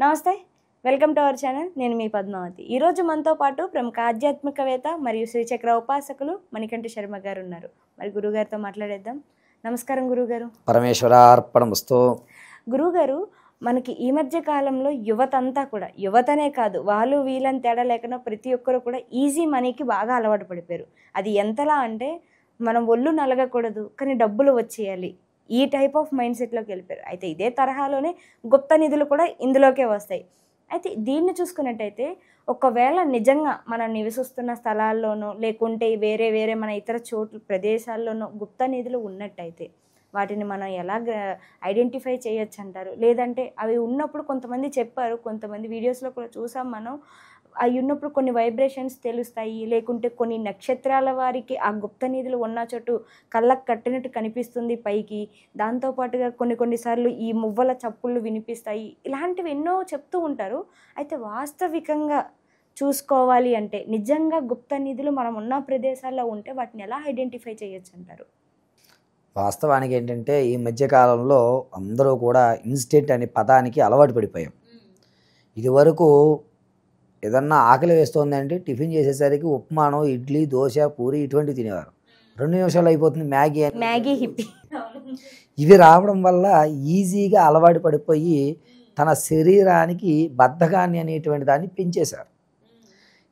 నమస్తే, welcome to our channel. నేను మీ పద్మావతి. ఈరోజు మనతో పాటు ప్రముఖ ఆధ్యాత్మికవేత్త మరియు శ్రీచక్ర ఉపాసకులు మణికంఠ శర్మ గారు ఉన్నారు. మరి గురుగారితో మాట్లాడేద్దాం. నమస్కారం గురుగారు. పరమేశ్వరార్పణమస్తు. గురుగారు, మనకి ఈ మధ్య కాలంలో యువత అంతా కూడా, యువతనే కాదు వాళ్ళు వీళ్ళని తేడా లేకుండా ప్రతి ఒక్కరు కూడా ఈజీ మనీకి బాగా అలవాటు పడిపోయారు. అది ఎంతలా అంటే మనం ఒళ్ళు నలగకూడదు కానీ డబ్బులు వచ్చేయాలి, ఈ టైప్ ఆఫ్ మైండ్ సెట్లోకి వెళ్ళిపోయారు. అయితే ఇదే తరహాలోనే గుప్త నిధులు కూడా ఇందులోకే వస్తాయి. అయితే దీన్ని చూసుకున్నట్టయితే ఒకవేళ నిజంగా మనం నివసిస్తున్న స్థలాల్లోనో లేకుంటే వేరే వేరే మన ఇతర చోట్ల ప్రదేశాల్లోనో గుప్త నిధులు ఉన్నట్టయితే వాటిని మనం ఎలా ఐడెంటిఫై చేయొచ్చు అంటారు? లేదంటే అవి ఉన్నప్పుడు కొంతమంది చెప్పారు, కొంతమంది వీడియోస్లో కూడా చూసాం మనం, అవి ఉన్నప్పుడు కొన్ని వైబ్రేషన్స్ తెలుస్తాయి, లేకుంటే కొన్ని నక్షత్రాల వారికి ఆ గుప్త నిధులు ఉన్న చోటు కళ్ళకు కట్టినట్టు కనిపిస్తుంది పైకి. దాంతోపాటుగా కొన్నిసార్లు ఈ మువ్వల చప్పుళ్ళు వినిపిస్తాయి. ఇలాంటివి ఎన్నో చెప్తూ ఉంటారు. అయితే వాస్తవికంగా చూసుకోవాలి అంటే నిజంగా గుప్త నిధులు మనం ఉన్న ప్రదేశాల్లో ఉంటే వాటిని ఎలా ఐడెంటిఫై చేయొచ్చు అంటారు? వాస్తవానికి ఏంటంటే ఈ మధ్యకాలంలో అందరూ కూడా ఇన్స్టెంట్ అనే పదానికి అలవాటు పడిపోయాం. ఇదివరకు ఏదన్నా ఆకలి వేస్తుంది అంటే టిఫిన్ చేసేసరికి ఉప్మానో, ఇడ్లీ, దోశ, పూరి ఇటువంటివి తినేవారు. 2 నిమిషాలు అయిపోతుంది మ్యాగీ హిప్పీ. ఇవి రావడం వల్ల ఈజీగా అలవాటు పడిపోయి తన శరీరానికి బద్ధకాన్ని అనేటువంటి దాన్ని పెంచేశారు.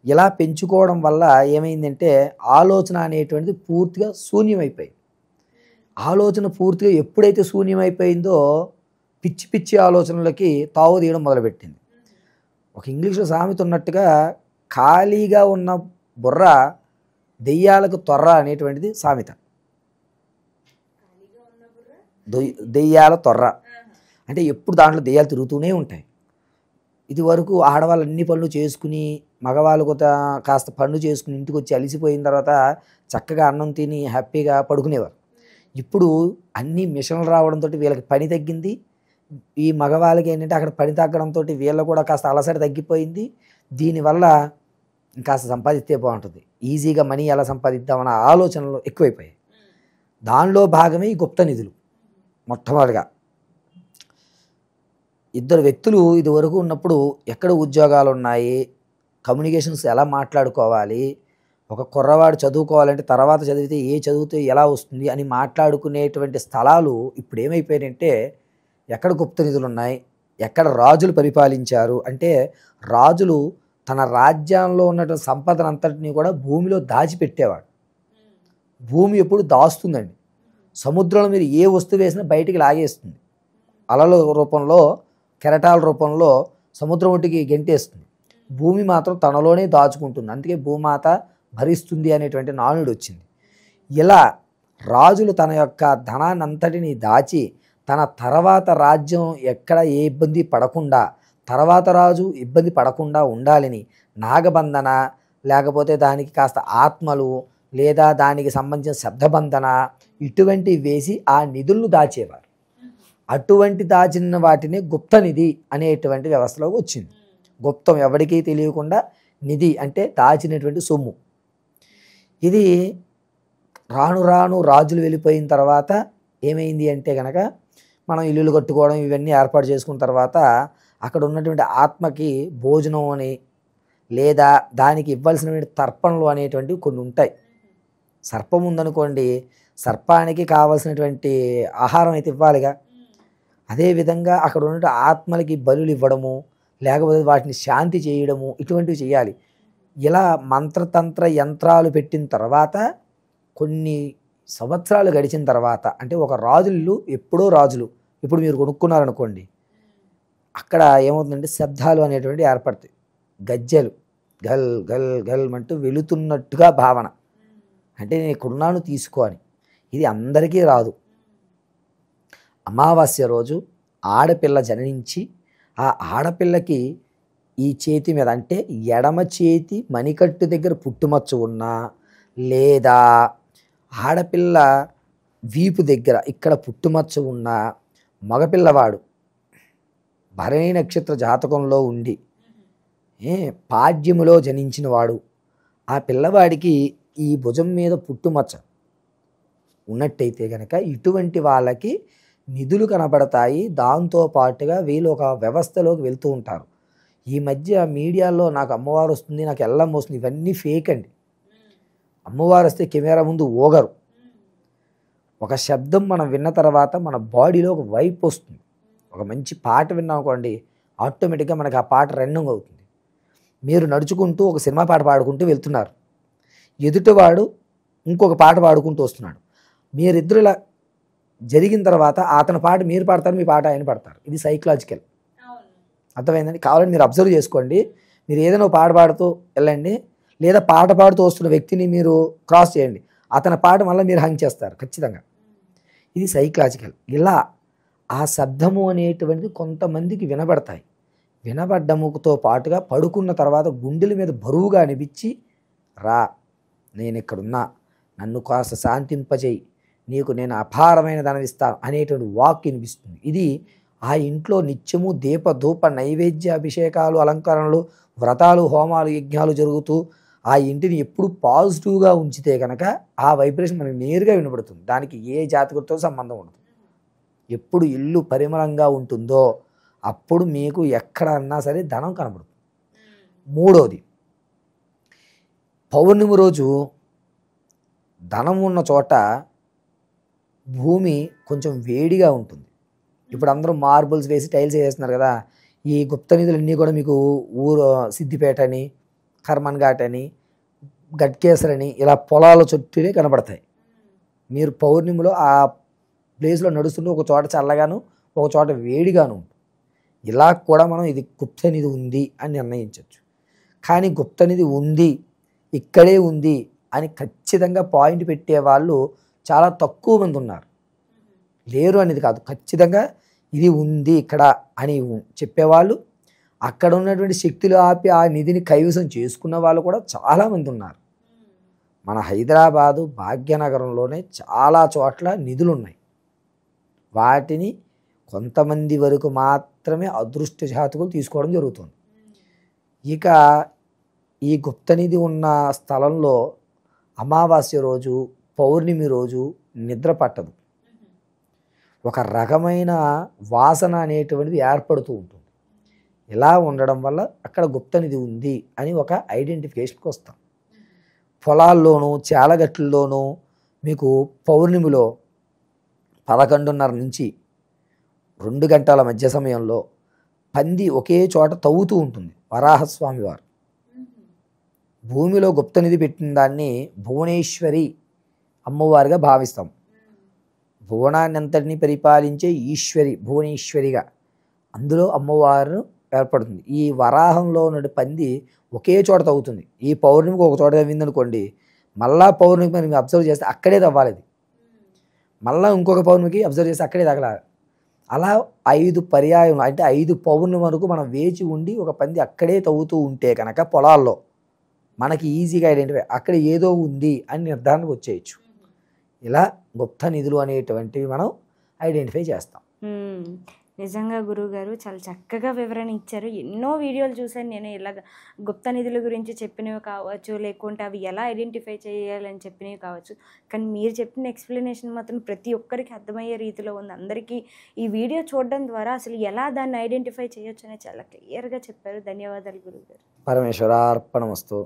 ఇలా పెంచుకోవడం వల్ల ఏమైందంటే ఆలోచన అనేటువంటిది పూర్తిగా శూన్యమైపోయింది. ఆలోచన పూర్తిగా ఎప్పుడైతే శూన్యమైపోయిందో పిచ్చి పిచ్చి ఆలోచనలకి తావు తీయడం మొదలుపెట్టింది. ఒక ఇంగ్లీష్లో సామెత ఉన్నట్టుగా ఖాళీగా ఉన్న బుర్ర దెయ్యాలకు తొర్ర అనేటువంటిది సామెత. దెయ్యాల తొర్ర అంటే ఎప్పుడు దాంట్లో దెయ్యాలు తిరుగుతూనే ఉంటాయి. ఇది వరకు ఆడవాళ్ళు అన్ని పనులు చేసుకుని మగవాళ్ళు కాస్త పనులు చేసుకుని ఇంటికి వచ్చి అలిసిపోయిన తర్వాత చక్కగా అన్నం తిని హ్యాపీగా పడుకునేవారు. ఇప్పుడు అన్ని మిషన్లు రావడంతో వీళ్ళకి పని తగ్గింది. ఈ మగవాళ్ళకి ఏంటంటే అక్కడ పని తగ్గడంతో వీళ్ళు కూడా కాస్త అలసట తగ్గిపోయింది. దీనివల్ల ఇంకాస్త సంపాదిస్తే బాగుంటుంది, ఈజీగా మనీ ఎలా సంపాదిద్దామన్న ఆలోచనలు ఎక్కువైపోయాయి. దానిలో భాగమే ఈ గుప్త నిధులు. మొట్టమొదటిగా ఇద్దరు వ్యక్తులు ఇదివరకు ఉన్నప్పుడు ఎక్కడ ఉద్యోగాలు ఉన్నాయి, కమ్యూనికేషన్స్ ఎలా మాట్లాడుకోవాలి, ఒక కుర్రవాడు చదువుకోవాలంటే తర్వాత చదివితే చదివితే ఎలా వస్తుంది అని మాట్లాడుకునేటువంటి స్థలాలు ఇప్పుడు ఏమైపోయాయంటే ఎక్కడ గుప్త నిధులు ఉన్నాయి, ఎక్కడ రాజులు పరిపాలించారు అంటే రాజులు తన రాజ్యంలో ఉన్నటువంటి సంపదను అంతటినీ కూడా భూమిలో దాచిపెట్టేవాడు. భూమి ఎప్పుడు దాస్తుందండి. సముద్రంలో మీరు ఏ వస్తువు వేసినా బయటికి లాగేస్తుంది. అలల రూపంలో, కెరటాల రూపంలో సముద్రం ఒడ్డుకి గెంటేస్తుంది. భూమి మాత్రం తనలోనే దాచుకుంటుంది. అందుకే భూమాత భరిస్తుంది అనేటువంటి నానుడు వచ్చింది. ఇలా రాజులు తన యొక్క ధనాన్ని అంతటిని దాచి తన తర్వాత రాజ్యం ఎక్కడ ఏ ఇబ్బంది పడకుండా, తర్వాత రాజు ఇబ్బంది పడకుండా ఉండాలని నాగబంధన, లేకపోతే దానికి కాస్త ఆత్మలు లేదా దానికి సంబంధించిన శబ్దబంధన ఇటువంటివి వేసి ఆ నిధులను దాచేవారు. అటువంటి దాచిన వాటిని గుప్త నిధి అనేటువంటి వ్యవస్థలోకి వచ్చింది. గుప్తం ఎవరికీ తెలియకుండా, నిధి అంటే దాచినటువంటి సొమ్ము. ఇది రాను రాను రాజులు వెళ్ళిపోయిన తర్వాత ఏమైంది అంటే కనుక మనం ఇల్లులు కట్టుకోవడం ఇవన్నీ ఏర్పాటు చేసుకున్న తర్వాత అక్కడ ఉన్నటువంటి ఆత్మకి భోజనం అని లేదా దానికి ఇవ్వాల్సినటువంటి తర్పణలు అనేటువంటివి కొన్ని ఉంటాయి. సర్పం ఉందనుకోండి, సర్పానికి కావాల్సినటువంటి ఆహారం అయితే ఇవ్వాలిగా. అదేవిధంగా అక్కడ ఉన్నటువంటి ఆత్మలకి బలులు ఇవ్వడము, లేకపోతే వాటిని శాంతి చేయడము ఇటువంటివి చేయాలి. ఇలా మంత్రతంత్ర యంత్రాలు పెట్టిన తర్వాత కొన్ని సంవత్సరాలు గడిచిన తర్వాత, అంటే ఒక రాజులు ఎప్పుడో రాజులు ఇప్పుడు మీరు కొనుక్కున్నారనుకోండి, అక్కడ ఏమవుతుందంటే శబ్దాలు అనేటువంటి ఏర్పడతాయి. గజ్జెలు గల్ గల్ గల్ అంటూ వెళుతున్నట్టుగా భావన, అంటే నేను ఇక్కడున్నాను తీసుకో అని. ఇది అందరికీ రాదు. అమావాస్య రోజు ఆడపిల్ల జననించి ఆ ఆడపిల్లకి ఈ చేతి మీద, అంటే ఎడమ చేతి మణికట్టు దగ్గర పుట్టుమచ్చ ఉన్నా, లేదా ఆడపిల్ల వీపు దగ్గర ఇక్కడ పుట్టుమచ్చ ఉన్న మగపిల్లవాడు భరణి నక్షత్ర జాతకంలో ఉండి పాడ్యములో జనించిన వాడు, ఆ పిల్లవాడికి ఈ భుజం మీద పుట్టుమచ్చ ఉన్నట్టయితే కనుక ఇటువంటి వాళ్ళకి నిధులు కనబడతాయి. దాంతో పాటుగా వీళ్ళు ఒక వ్యవస్థలోకి వెళ్తూ ఉంటారు. ఈ మధ్య మీడియాలో నాకు అమ్మవారు వస్తుంది, నాకు ఎల్లమ్మ వస్తుంది, ఇవన్నీ ఫేక్ అండి. అమ్మవారు వస్తే కెమెరా ముందు ఊగరు. ఒక శబ్దం మనం విన్న తర్వాత మన బాడీలో ఒక వైపు వస్తుంది. ఒక మంచి పాట విన్నాం అనుకోండి, ఆటోమేటిక్గా మనకు ఆ పాట రన్నింగ్ అవుతుంది. మీరు నడుచుకుంటూ ఒక సినిమా పాట పాడుకుంటూ వెళ్తున్నారు, ఎదుటివాడు ఇంకొక పాట పాడుకుంటూ వస్తున్నాడు. మీరిద్దరు ఇలా జరిగిన తర్వాత అతని పాట మీరు పాడతారు, మీ పాట ఆయన పాడతారు. ఇది సైకలాజికల్. అర్థమైందండి? కావాలని మీరు అబ్జర్వ్ చేసుకోండి. మీరు ఏదైనా ఒక పాట పాడుతూ వెళ్ళండి, లేదా పాట పాడుతూ వస్తున్న వ్యక్తిని మీరు క్రాస్ చేయండి, అతని పాట మళ్ళీ మీరు హంగ్ చేస్తారు ఖచ్చితంగా. ఇది సైకలాజికల్. ఇలా ఆ శబ్దము అనేటువంటిది కొంతమందికి వినబడతాయి. వినబడ్డముతో పాటుగా పడుకున్న తర్వాత గుండెల మీద బరువుగా అనిపించి, రా నేను ఇక్కడున్నా, నన్ను కాస్త శాంతింపజేయి, నీకు నేను అపారమైన ధనం ఇస్తాను అనేటువంటి వాక్ వినిపిస్తుంది. ఇది ఆ ఇంట్లో నిత్యము దీప ధూప నైవేద్య అభిషేకాలు, అలంకరణలు, వ్రతాలు, హోమాలు, యజ్ఞాలు జరుగుతూ ఆ ఇంటిని ఎప్పుడు పాజిటివ్గా ఉంచితే కనుక ఆ వైబ్రేషన్ మనకి నేరుగా వినబడుతుంది. దానికి ఏ జాతకుడితో సంబంధం ఉండదు. ఎప్పుడు ఇల్లు పరిమళంగా ఉంటుందో అప్పుడు మీకు ఎక్కడన్నా సరే ధనం కనబడుతుంది. మూడోది, పౌర్ణమి రోజు ధనం ఉన్న చోట భూమి కొంచెం వేడిగా ఉంటుంది. ఇప్పుడు అందరూ మార్బుల్స్ వేసి టైల్స్ వేస్తున్నారు కదా. ఈ గుప్త నిధులన్నీ కూడా మీకు సిద్దిపేట అని, కర్మన్ ఘాట్ అని, గట్కేసర్ అని ఇలా పొలాల చుట్టూనే కనబడతాయి. మీరు పౌర్ణమిలో ఆ ప్లేస్లో నడుస్తుంటే ఒక చోట చల్లగాను, ఒక చోట వేడిగాను ఉంటుంది. ఇలా కూడా మనం ఇది గుప్త నిధి ఉంది అని నిర్ణయించవచ్చు. కానీ గుప్త నిధి ఉంది, ఇక్కడే ఉంది అని ఖచ్చితంగా పాయింట్ పెట్టే వాళ్ళు చాలా తక్కువ మంది ఉన్నారు. లేరు అనేది కాదు, ఖచ్చితంగా ఇది ఉంది ఇక్కడ అని చెప్పేవాళ్ళు, అక్కడ ఉన్నటువంటి శక్తులు ఆపి ఆ నిధిని కైవసం చేసుకున్న వాళ్ళు కూడా చాలామంది ఉన్నారు. మన హైదరాబాదు భాగ్యనగరంలోనే చాలా చోట్ల నిధులు ఉన్నాయి. వాటిని కొంతమంది వరకు మాత్రమే అదృష్ట జాతకులు తీసుకోవడం జరుగుతుంది. ఇక ఈ గుప్త నిధి ఉన్న స్థలంలో అమావాస్య రోజు, పౌర్ణమి రోజు నిద్ర పట్టదు. ఒక రకమైన వాసన అనేటువంటిది ఏర్పడుతూ ఉంటుంది. ఇలా ఉండడం వల్ల అక్కడ గుప్త నిధి ఉంది అని ఒక ఐడెంటిఫికేషన్కి వస్తాం. పొలాల్లోనూ చాలగట్లలోనూ మీకు పౌర్ణమిలో 11:30 నుంచి 2 గంటల మధ్య సమయంలో పంది ఒకే చోట తవ్వుతూ ఉంటుంది. వరాహస్వామి వారు భూమిలో గుప్త నిధి పెట్టిన దాన్ని భువనేశ్వరి అమ్మవారిగా భావిస్తాం. భువనాన్ని అంతటినీ పరిపాలించే ఈశ్వరి, భువనేశ్వరిగా అందులో అమ్మవారు ఏర్పడుతుంది. ఈ వరాహంలో ఉన్న పంది ఒకే చోట తవ్వుతుంది. ఈ పౌర్ణమికి ఒక చోట తవ్విందనుకోండి, మళ్ళా పౌర్ణమికి మనం అబ్జర్వ్ చేస్తే అక్కడే తవ్వాలి. మళ్ళీ ఇంకొక పౌర్ణమికి అబ్జర్వ్ చేస్తే అక్కడే తగలాలి. అలా 5 పర్యాయం అంటే 5 పౌర్ణమి వరకు మనం వేచి ఉండి ఒక పంది అక్కడే తవ్వుతూ ఉంటే కనుక పొలాల్లో మనకి ఈజీగా ఐడెంటిఫై అక్కడ ఏదో ఉంది అని నిర్ధారణకు వచ్చేయచ్చు. ఇలా గుప్త నిధులు అనేటువంటివి మనం ఐడెంటిఫై చేస్తాం. నిజంగా గురువుగారు చాలా చక్కగా వివరణ ఇచ్చారు. ఎన్నో వీడియోలు చూశాను నేను, ఇలాగ గుప్త నిధుల గురించి చెప్పినవి కావచ్చు, లేకుంటే అవి ఎలా ఐడెంటిఫై చేయాలని చెప్పినవి కావచ్చు. కానీ మీరు చెప్పిన ఎక్స్ప్లెనేషన్ మాత్రం ప్రతి ఒక్కరికి అర్థమయ్యే రీతిలో ఉంది. అందరికీ ఈ వీడియో చూడడం ద్వారా అసలు ఎలా దాన్ని ఐడెంటిఫై చేయొచ్చు అనేది చాలా క్లియర్గా చెప్పారు. ధన్యవాదాలు గురువుగారు. పరమేశ్వరార్పణమస్తు.